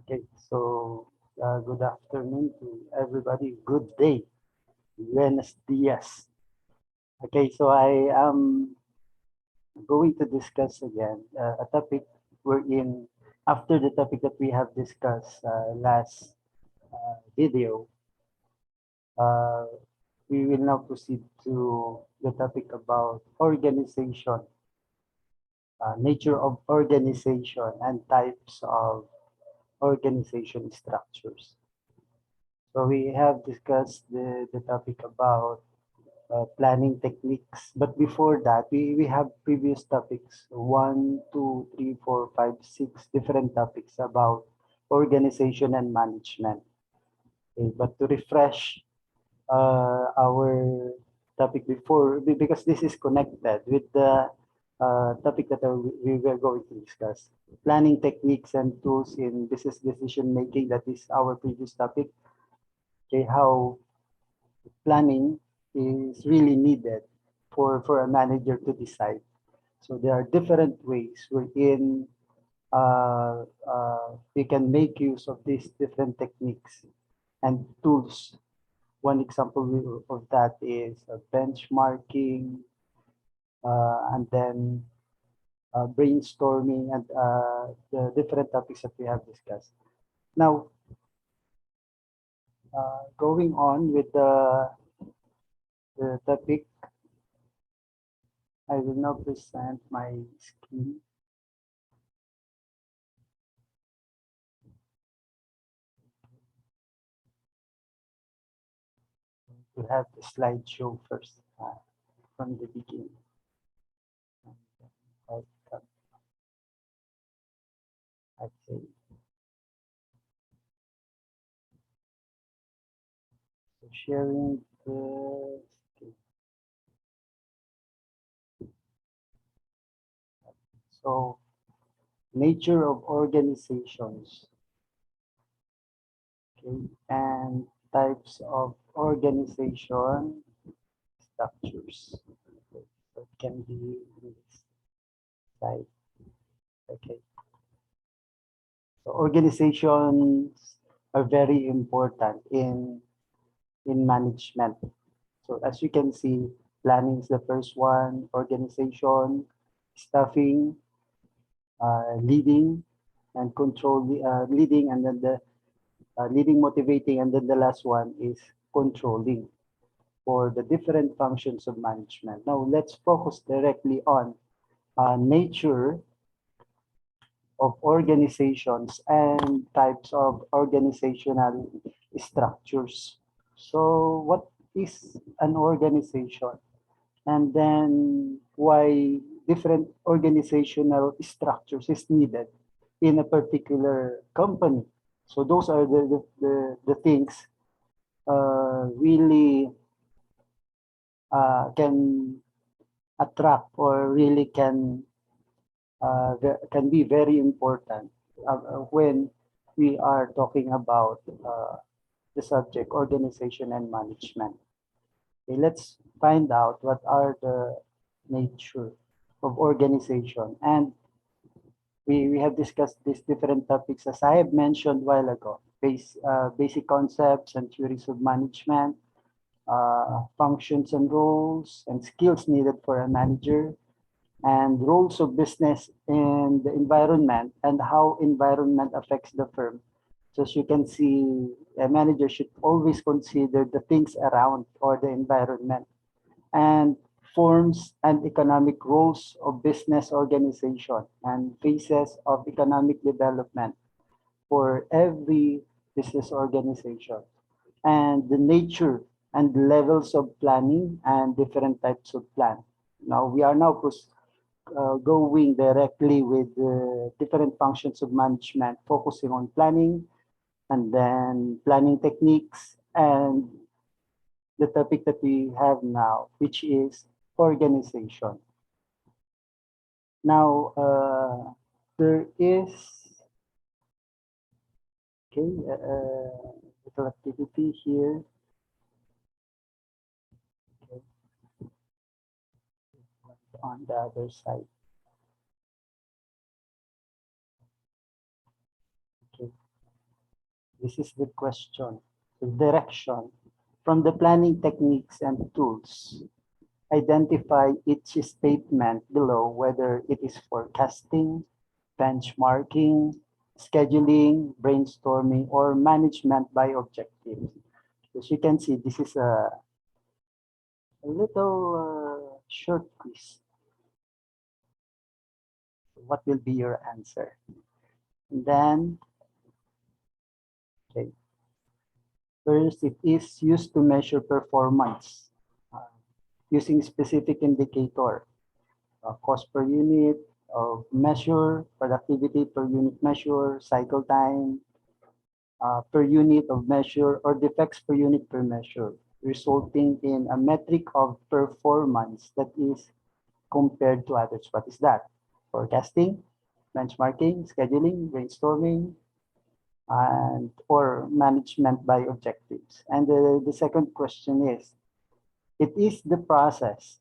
Okay, so good afternoon to everybody. Good day. Buenos dias. Okay, so I am going to discuss again a topic we're in after the topic that we have discussed last video. Uh, we will now proceed to the topic about organization, nature of organization, and types of organization structures. So we have discussed the topic about planning techniques. But before that, we have previous topics, one, two, three, four, five, six different topics about organization and management. Okay, but to refresh our topic before, because this is connected with the topic that we were going to discuss. Planning techniques and tools in business decision making, that is our previous topic. Okay, how planning is really needed for a manager to decide. So there are different ways wherein we can make use of these different techniques and tools. One example of that is benchmarking, and then brainstorming, and the different topics that we have discussed. Now, going on with the topic, I will now present my screen. To have the slideshow first from the beginning. Okay. So sharing the so nature of organizations, okay, and types of organization structures. Okay. So it can be in this slide. Okay. So organizations are very important in management. So as you can see, planning is the first one, organization, staffing, leading, and control, leading, and then the leading, motivating, and then the last one is controlling for the different functions of management. Now let's focus directly on nature of organizations and types of organizational structures. So what is an organization? And then why different organizational structures is needed in a particular company. So those are the things really can attract or really can be very important when we are talking about the subject organization and management. Okay, let's find out what are the nature of organization. And we have discussed these different topics, as I have mentioned a while ago, basic concepts and theories of management, functions and roles and skills needed for a manager, and roles of business in the environment and how environment affects the firm. So as you can see, a manager should always consider the things around or the environment and forms and economic roles of business organization and phases of economic development for every business organization, and the nature and levels of planning and different types of plan. Now we are now going directly with the different functions of management, focusing on planning and then planning techniques and the topic that we have now, which is organization. Now, there is okay, little activity here. Okay, on the other side. Okay. This is the question, the direction. From the planning techniques and tools, identify each statement below, whether it is forecasting, benchmarking, scheduling, brainstorming, or management by objectives. As you can see, this is a little short quiz. What will be your answer? And then, okay, first, it is used to measure performance using specific indicator, cost per unit of measure, productivity per unit measure, cycle time per unit of measure, or defects per unit per measure, resulting in a metric of performance that is compared to others. What is that? Forecasting, benchmarking, scheduling, brainstorming, and or management by objectives. And the second question is, it is the process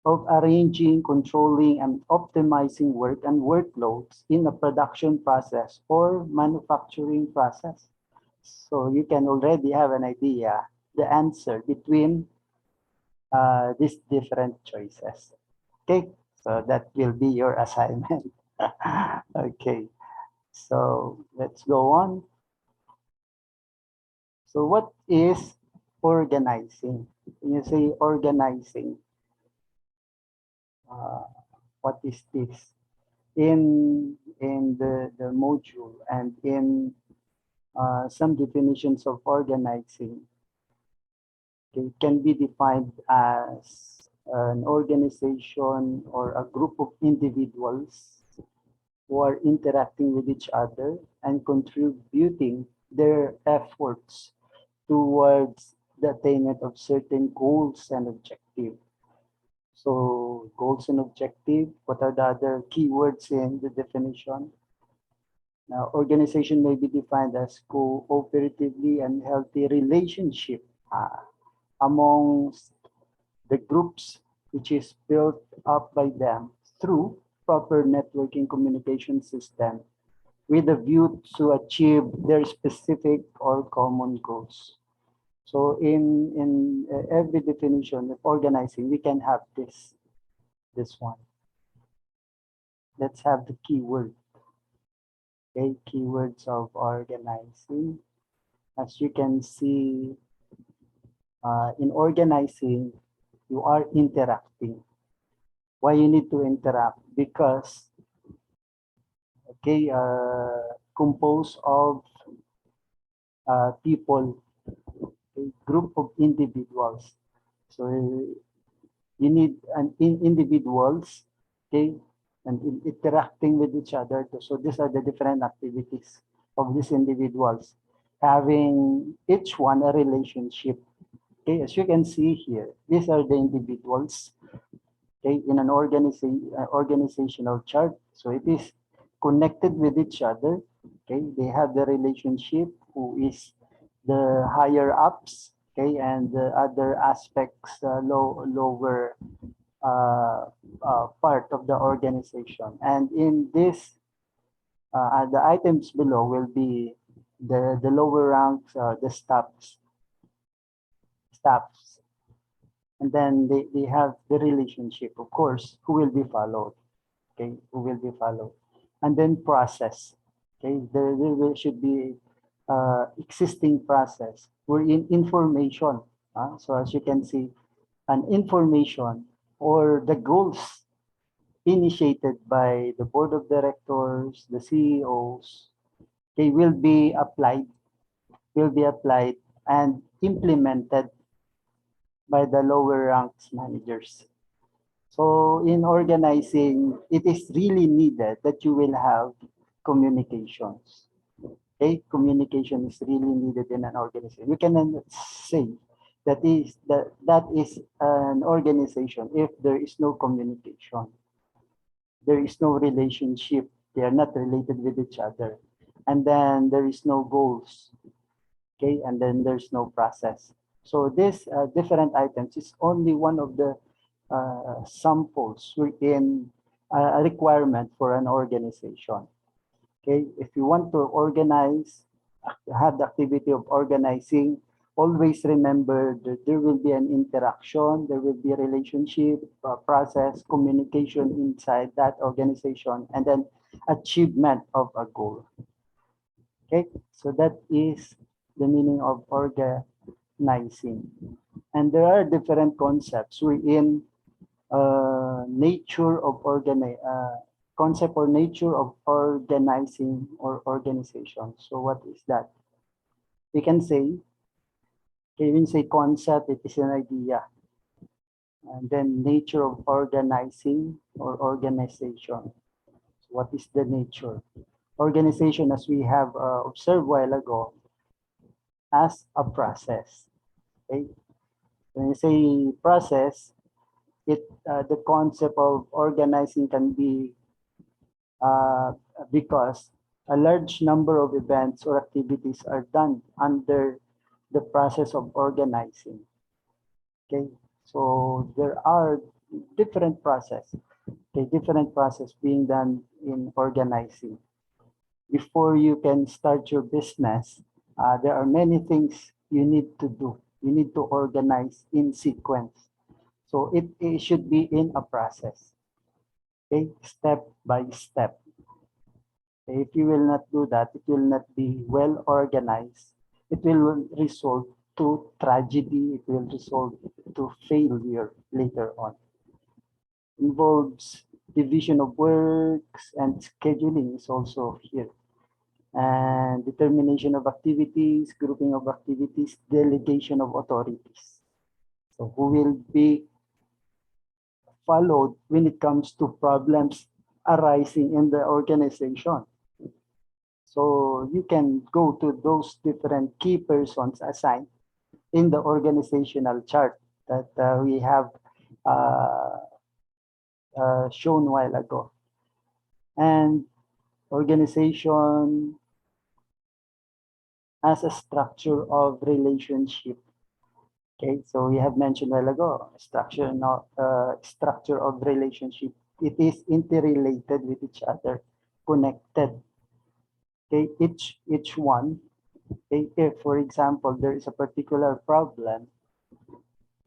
of arranging, controlling, and optimizing work and workloads in a production process or manufacturing process. So you can already have an idea the answer between these different choices. Okay, so that will be your assignment. Okay, so let's go on. So what is organizing? When you say organizing, uh, what is this? In the module and in some definitions of organizing, it can be defined as an organization or a group of individuals who are interacting with each other and contributing their efforts towards the attainment of certain goals and objectives. So goals and objective, what are the other keywords in the definition? Now, organization may be defined as cooperatively and healthy relationship amongst the groups which is built up by them through proper networking communication system with a view to achieve their specific or common goals. So in every definition of organizing, we can have this one. Let's have the keyword. Okay, keywords of organizing. As you can see, in organizing, you are interacting. Why you need to interact? Because, okay, composed of people, a group of individuals. So you need individuals, okay, and interacting with each other. So these are the different activities of these individuals, having each one a relationship. Okay, as you can see here, these are the individuals, okay, in an organizational chart. So it is connected with each other. Okay, they have the relationship who is the higher ups, okay, and the other aspects, lower part of the organization. And in this, the items below will be the lower ranks, the staffs, and then they have the relationship, of course, who will be followed, okay, who will be followed, and then process, okay, should be existing process. We're in information, so as you can see, an information or the goals initiated by the board of directors, the CEOs, they will be applied and implemented by the lower ranks managers. So in organizing, it is really needed that you will have communications. Okay, communication is really needed in an organization. We can say that is an organization if there is no communication, there is no relationship, they are not related with each other, and then there is no goals, okay, and then there's no process. So this different items is only one of the samples within a requirement for an organization. Okay, if you want to organize, have the activity of organizing, always remember that there will be an interaction, there will be a relationship, process, communication inside that organization, and then achievement of a goal. Okay, so that is the meaning of organizing. And there are different concepts within nature of concept or nature of organizing or organization. So what is that? We can say, can say concept, it is an idea. And then nature of organizing or organization. So what is the nature? Organization, as we have observed a while ago, as a process. Okay? When you say process, the concept of organizing can be uh, because a large number of events or activities are done under the process of organizing. Okay, so there are different process. Okay, different process being done in organizing. Before you can start your business, there are many things you need to do. You need to organize in sequence. So it should be in a process. Okay, step by step. If you will not do that, it will not be well organized. It will result to tragedy. It will result to failure later on. Involves division of works and scheduling is also here. And determination of activities, grouping of activities, delegation of authorities. So who will be followed when it comes to problems arising in the organization? So you can go to those different key persons assigned in the organizational chart that we have uh, shown a while ago. And organization as a structure of relationship. Okay, so we have mentioned a while ago, structure of relationship. It is interrelated with each other, connected. Okay, each one. Okay, if for example there is a particular problem,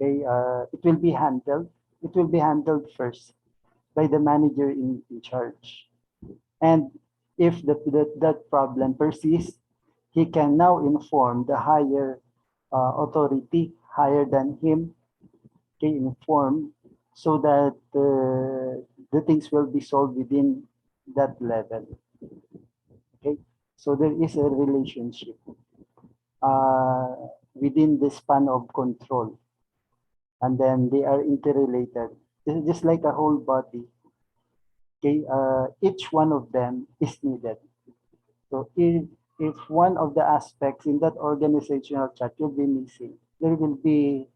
okay, it will be handled. It will be handled first by the manager in charge. And if that problem persists, he can now inform the higher authority, higher than him, okay, inform so that the things will be solved within that level. Okay, so there is a relationship uh, within the span of control, and then they are interrelated. This is just like a whole body. Okay, each one of them is needed. So if one of the aspects in that organizational chart will be missing, there will be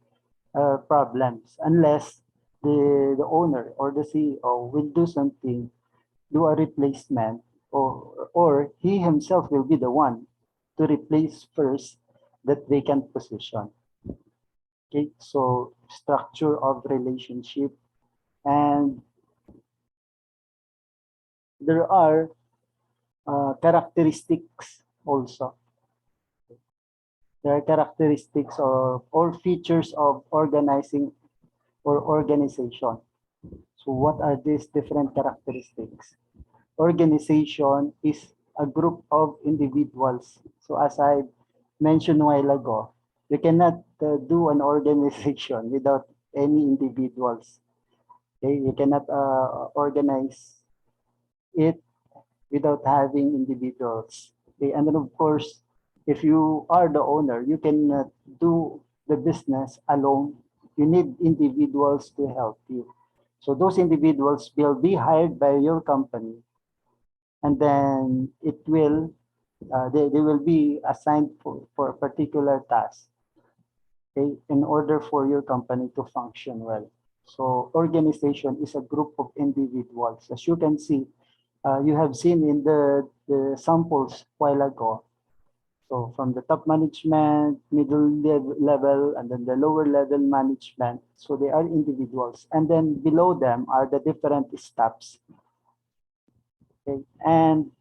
problems unless the owner or the CEO will do something, do a replacement, or he himself will be the one to replace first that vacant position. Okay, so structure of relationship, and there are characteristics also. There are characteristics of or features of organizing or organization. So what are these different characteristics? Organization is a group of individuals. So as I mentioned a while ago, you cannot do an organization without any individuals. Okay, you cannot organize it without having individuals. Okay, and then of course, if you are the owner, you cannot do the business alone. You need individuals to help you. So those individuals will be hired by your company, and then they will be assigned for a particular task, okay, in order for your company to function well. So organization is a group of individuals. As you can see, you have seen in the samples while ago. So from the top management, middle level, and then the lower level management. So they are individuals. And then below them are the different staffs. Okay? And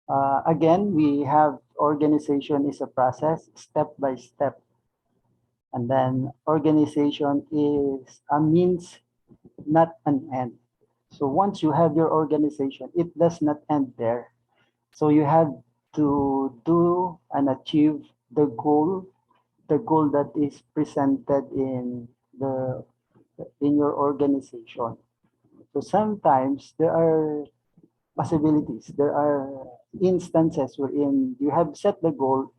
Again, we have organization is a process, step by step. And then organization is a means, not an end. So once you have your organization, it does not end there. So you have to do and achieve the goal that is presented the in your organization. So sometimes there are possibilities, there are instances wherein you have set the goal,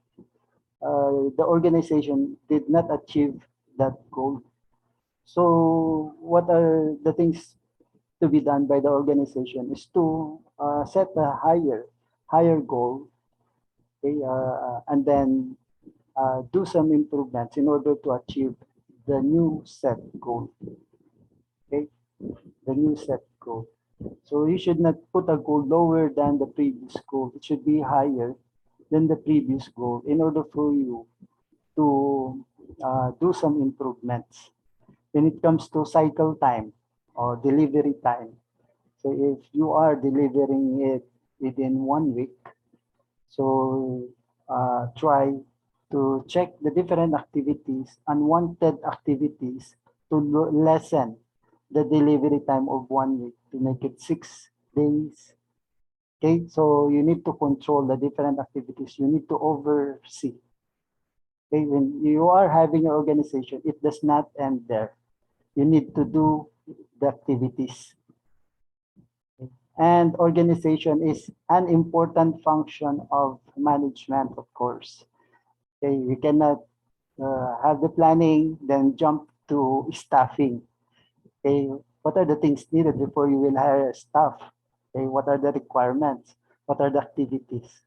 the organization did not achieve that goal. So what are the things to be done by the organization is to set a higher goal, okay, and then do some improvements in order to achieve the new set goal. Okay, the new set goal. So you should not put a goal lower than the previous goal. It should be higher than the previous goal in order for you to do some improvements. When it comes to cycle time or delivery time, so if you are delivering it within 1 week, so try to check the different activities, unwanted activities, to lessen the delivery time of 1 week to make it 6 days. Okay, so you need to control the different activities. You need to oversee. Okay, when you are having your organization, it does not end there. You need to do the activities. And organization is an important function of management, of course. Okay, we cannot have the planning, then jump to staffing. Okay, what are the things needed before you will hire staff? Okay, what are the requirements? What are the activities?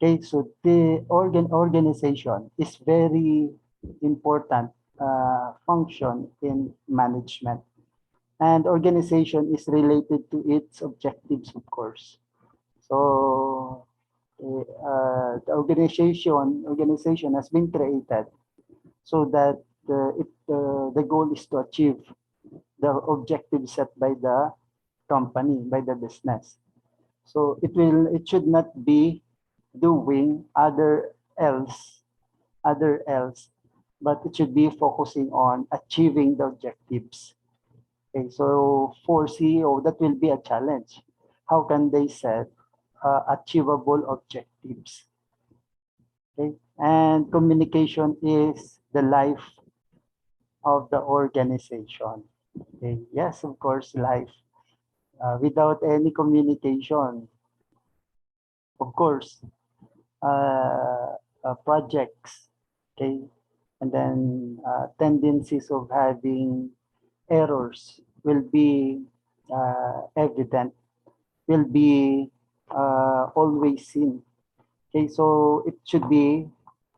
Okay, so the organization is very important function in management. And organization is related to its objectives, of course. So the organization has been created so that the goal is to achieve the objective set by the company, by the business. So it should not be doing other else, but it should be focusing on achieving the objectives. Okay, so for CEO, that will be a challenge. How can they set achievable objectives? Okay, and communication is the life of the organization. Okay, yes, of course, life. Without any communication, of course, projects, okay, and then tendencies of having errors will be evident, will be always seen. Okay, so it should be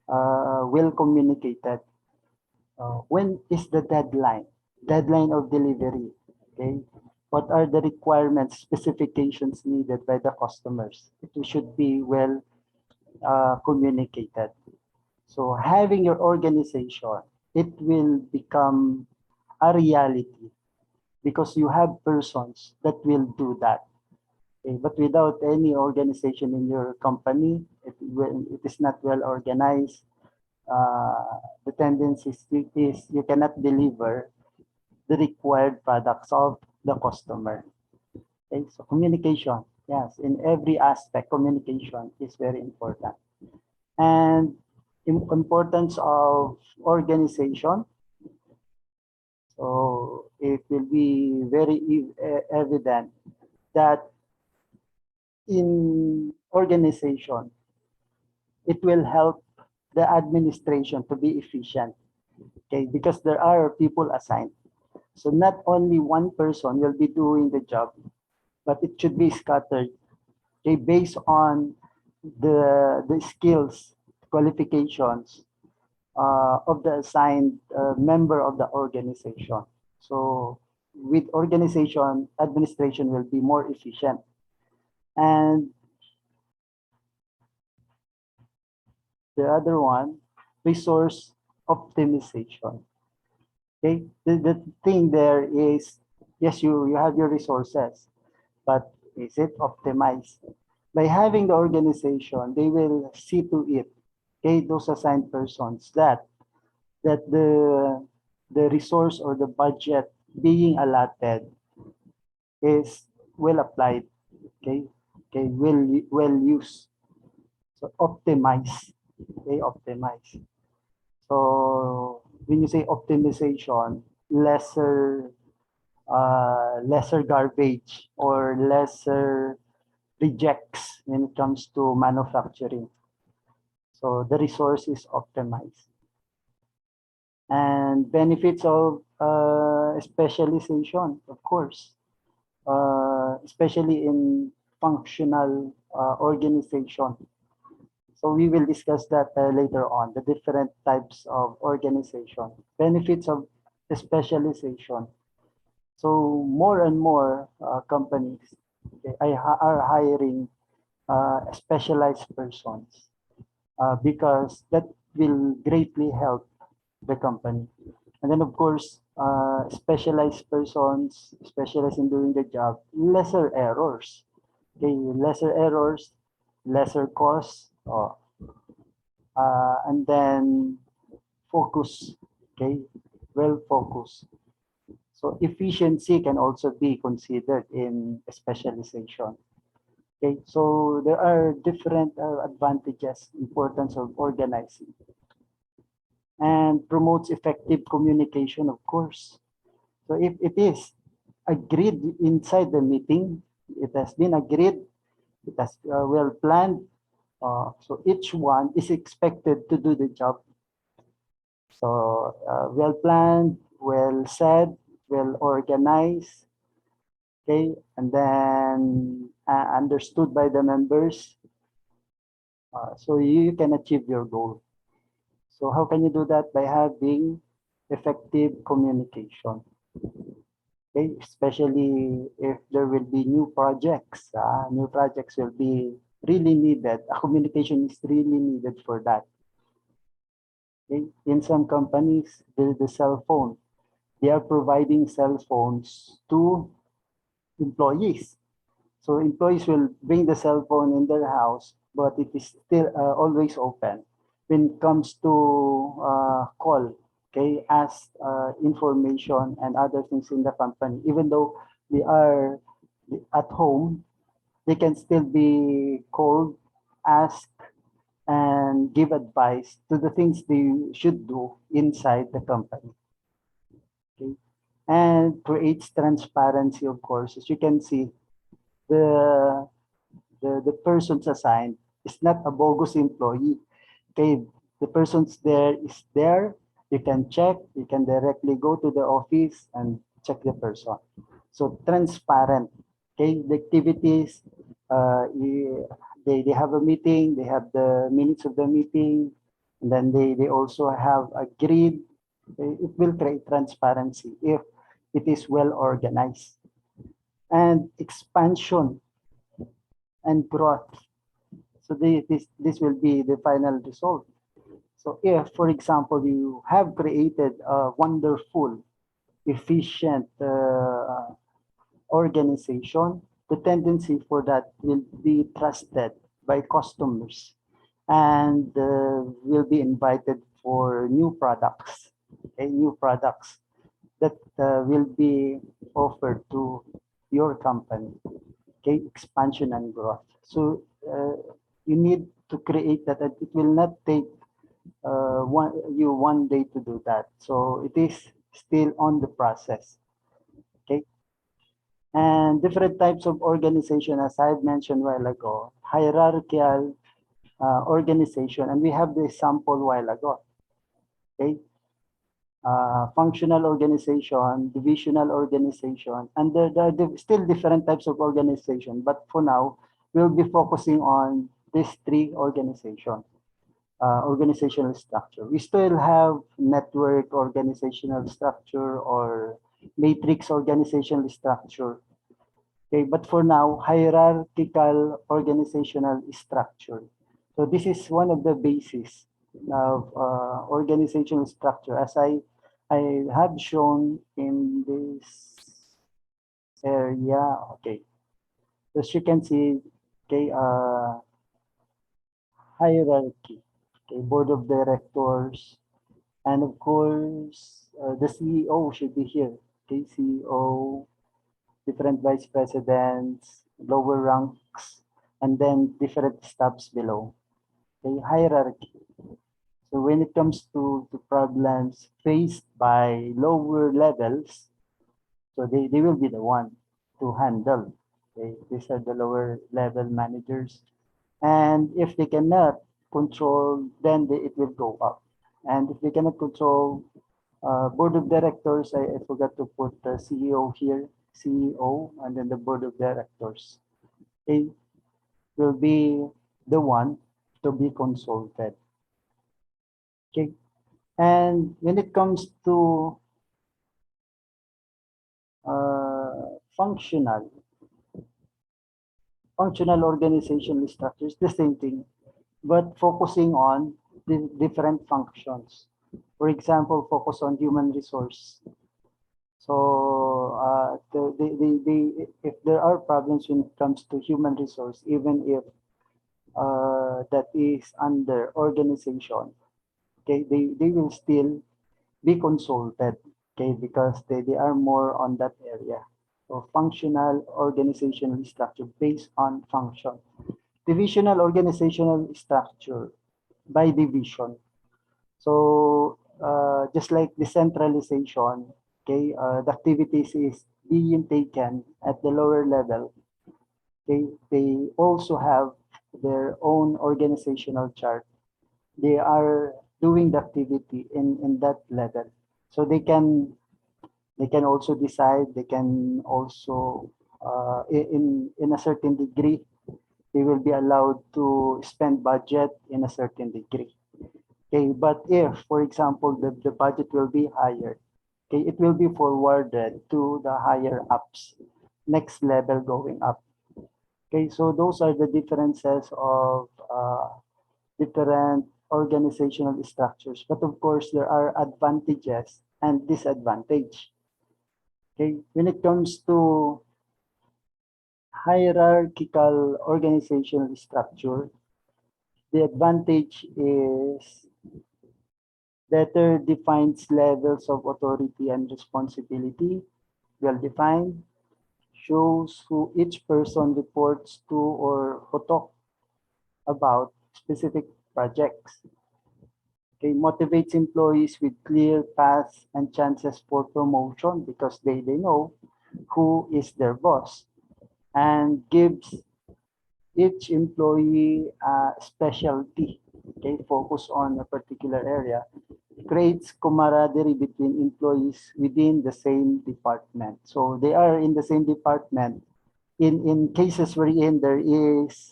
well communicated. When is the deadline? Deadline of delivery. Okay, what are the requirements, specifications needed by the customers? It should be well communicated. So having your organization, it will become a reality because you have persons that will do that. Okay? But without any organization in your company, it is not well organized. The tendency is you cannot deliver the required products of the customer. Okay? So communication, yes, in every aspect, communication is very important. And importance of organization. So it will be very evident that in organization, it will help the administration to be efficient. Okay, because there are people assigned. So not only one person will be doing the job, but it should be scattered, okay, based on the skills, qualifications of the assigned member of the organization. So with organization, administration will be more efficient. And the other one, resource optimization. Okay, the thing there is, yes, you have your resources, but is it optimized? By having the organization, they will see to it, okay, those assigned persons that the resource or the budget being allotted is well applied, okay, okay, well used. So optimize, okay, optimize. So when you say optimization, lesser garbage or lesser rejects when it comes to manufacturing. So the resource is optimized. And benefits of specialization, of course, especially in functional organization. So we will discuss that later on, the different types of organization, benefits of specialization. So more and more companies are hiring specialized persons because that will greatly help the company. And then of course, specialized persons, specialized in doing the job, lesser errors. Okay, lesser errors, lesser costs, and then focus. Okay, well focused. So efficiency can also be considered in specialization. Okay, so there are different advantages, importance of organizing, and promotes effective communication, of course. So if it is agreed inside the meeting, it has been agreed, it has well planned, so each one is expected to do the job. So well planned, well said, well organized, okay, and then understood by the members, so you can achieve your goal. So how can you do that? By having effective communication. Okay, especially if there will be new projects. New projects will be really needed. Communication is really needed for that. Okay? In some companies, the cell phone, they are providing cell phones to employees. So employees will bring the cell phone in their house, but it is still always open. When it comes to call, okay, ask information and other things in the company, even though they are at home, they can still be called, ask, and give advice to the things they should do inside the company. Okay, and creates transparency, of course. As you can see, the the persons assigned is not a bogus employee. Okay, the persons there is there. You can check. You can directly go to the office and check the person. So transparent. Okay, the activities. They have a meeting. They have the minutes of the meeting, and then they also have agreed. It will create transparency if it is well organized and expansion and growth. So this will be the final result. So if, for example, you have created a wonderful, efficient organization, the tendency for that will be trusted by customers and will be invited for new products, okay, new products that will be offered to your company. Okay, expansion and growth. So you need to create that, and it will not take one day to do that. So it is still on the process. Okay, and different types of organization, as I've mentioned a while ago, hierarchical organization, and we have the sample a while ago. Okay, functional organization, divisional organization, and there are still different types of organization. But for now, we'll be focusing on these three organizations, organizational structure. We still have network organizational structure or matrix organizational structure. Okay, but for now, hierarchical organizational structure. So this is one of the basis of organizational structure, as I have shown in this area. Okay, as you can see, Okay, hierarchy, okay, board of directors, and of course, the CEO should be here. Okay, CEO, different vice presidents, lower ranks, and then different staffs below. Okay, hierarchy. So when it comes to problems faced by lower levels, so they will be the one to handle. Okay, these are the lower level managers. And if they cannot control, then it will go up. And if they cannot control board of directors, I forgot to put the CEO here, CEO, and then the board of directors. They will be the one to be consulted. Okay. And when it comes to functional, functional organizational structures, the same thing, but focusing on the different functions. For example, focus on human resource. So if there are problems when it comes to human resource, even if that is under organization, okay, they will still be consulted, okay, because they are more on that area. So functional organizational structure based on function. Divisional organizational structure by division. So just like decentralization, okay, the activities is being taken at the lower level. They also have their own organizational chart. They are doing the activity in that level. So they can also decide, they can also in a certain degree, they will be allowed to spend budget in a certain degree. Okay, but if, for example, the budget will be higher, okay, it will be forwarded to the higher ups, next level going up. Okay, so those are the differences of different organizational structures. But of course, there are advantages and disadvantages. Okay, when it comes to hierarchical organizational structure, the advantage is better defines levels of authority and responsibility, well defined, shows who each person reports to or who talk about specific projects. Okay, motivates employees with clear paths and chances for promotion because they know who is their boss, and gives each employee a specialty, okay, focus on a particular area, creates camaraderie between employees within the same department. So they are in the same department. In cases wherein there is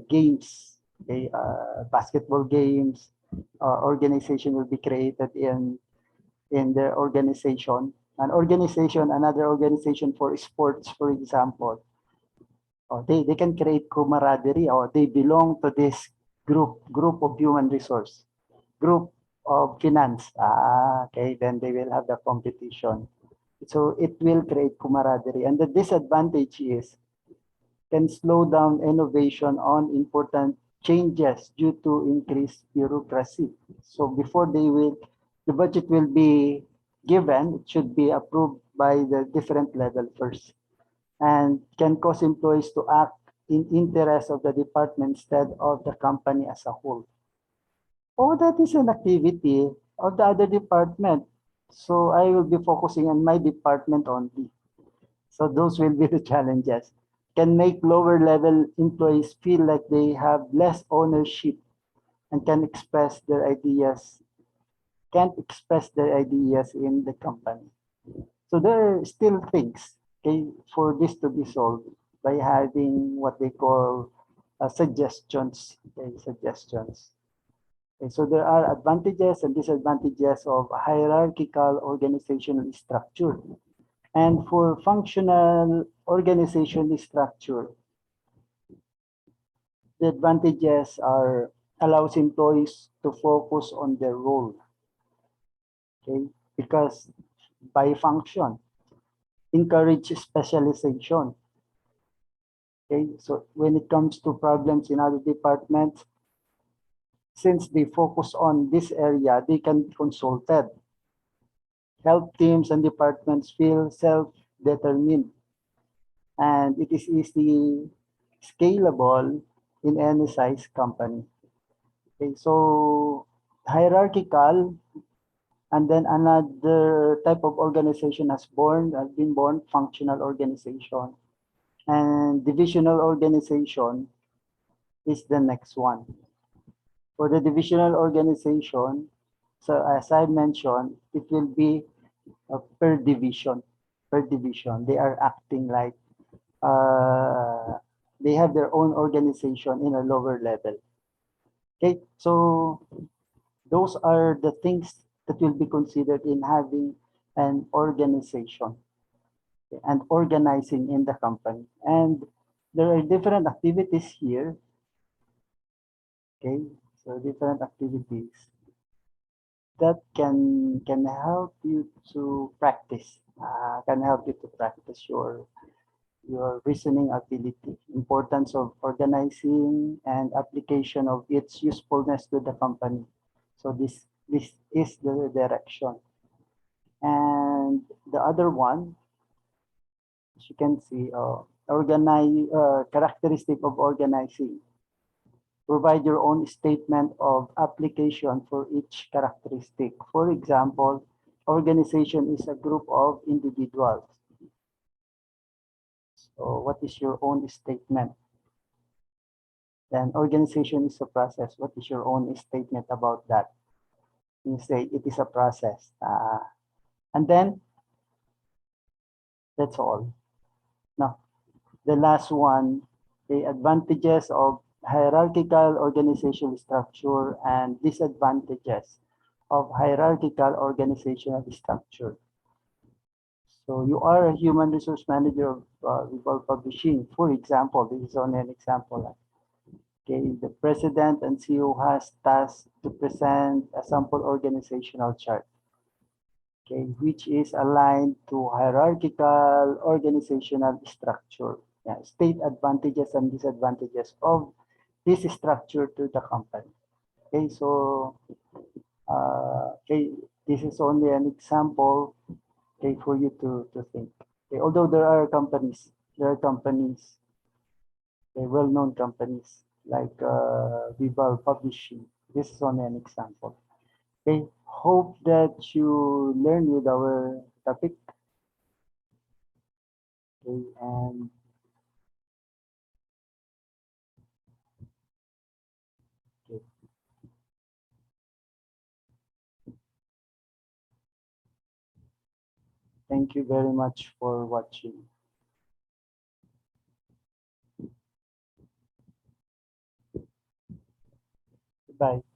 games, okay, basketball games, organization will be created in their organization. An organization, another organization for sports, for example, they can create camaraderie or they belong to this group of human resource, group of finance. Okay, then they will have the competition. So it will create camaraderie. And the disadvantage is can slow down innovation on important changes due to increased bureaucracy. So before the budget will be given, it should be approved by the different level first and can cause employees to act in interest of the department instead of the company as a whole. Oh, that is an activity of the other department. So I will be focusing on my department only. So those will be the challenges. Can make lower level employees feel like they have less ownership and can express their ideas, can't express their ideas in the company. So there are still things, okay, for this to be solved by having what they call suggestions. Okay, suggestions. Okay, so there are advantages and disadvantages of hierarchical organizational structure. And for functional organizational structure, the advantages are allows employees to focus on their role, okay, because by function, encourage specialization, Okay, so when it comes to problems in other departments, since they focus on this area, they can be consulted. Help teams and departments feel self-determined, and it is easily scalable in any size company. Okay, so hierarchical, and then another type of organization has been born, functional organization, and divisional organization is the next one. For the divisional organization, so as I mentioned, it will be per division. Per division, they are acting like uh, they have their own organization in a lower level. Okay, so those are the things that will be considered in having an organization and organizing in the company. And there are different activities here. Okay, so different activities that can help you to practice, can help you to practice your reasoning ability, importance of organizing and application of its usefulness to the company. So this is the direction. And the other one, as you can see, organize characteristic of organizing. Provide your own statement of application for each characteristic. For example, organization is a group of individuals. So what is your own statement? Then organization is a process. What is your own statement about that? You say it is a process. And then that's all. Now, the last one, the advantages of hierarchical organizational structure and disadvantages of hierarchical organizational structure. So you are a human resource manager of Global Publishing. For example, this is only an example. Okay, the president and CEO has tasked to present a sample organizational chart, okay, which is aligned to hierarchical organizational structure. Yeah, state advantages and disadvantages of this structure to the company. Okay, so okay, this is only an example, okay, for you to think. Okay, although there are companies, okay, well-known companies like Vival Publishing. This is only an example. Okay, hope that you learn with our topic. Okay, and okay, thank you very much for watching. Goodbye.